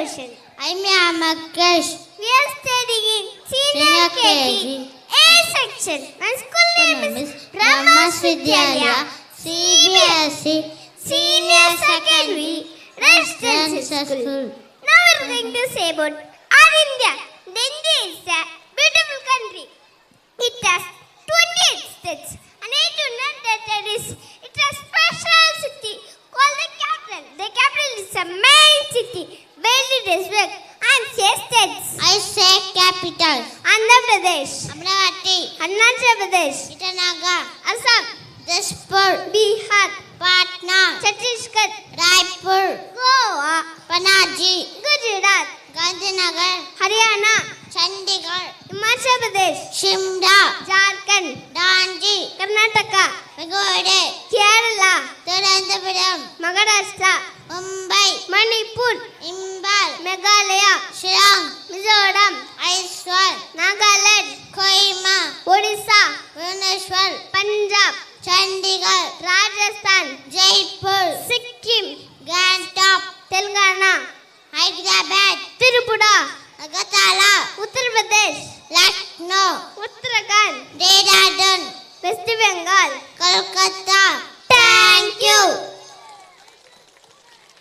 Roshan. I'm Amakesh. We are studying Senior KG A section. My school name is Brahmas Vidyalaya CBSE Senior Secondary Residential School. Now we are going to say about our India. The India is a beautiful country. It has 28 states and 8 union territories. It has special city called the capital. The capital is a main city. Very district and states. I say capital. Andhra Pradesh, Amravati, Arunachal Pradesh, Itanagar, Assam, Dispur, Bihar, Patna, Chhattisgarh, Raipur, Goa, Panaji, Gujarat, Gandhinagar, Haryana, Chandigarh, Himachal Pradesh, Shimla, Jharkhand, Ranchi, Karnataka, Pagode, Kerala, Thiruvananthapuram, Maharashtra, Mumbai, Manipur, Imphal, Meghalaya, Shillong, Mizoram, Ayswal, Nagaland, Kohima, Odisha, Bhubaneswar, Punjab, Chandigarh, Rajasthan, Jaipur, Sikkim, Gangtok.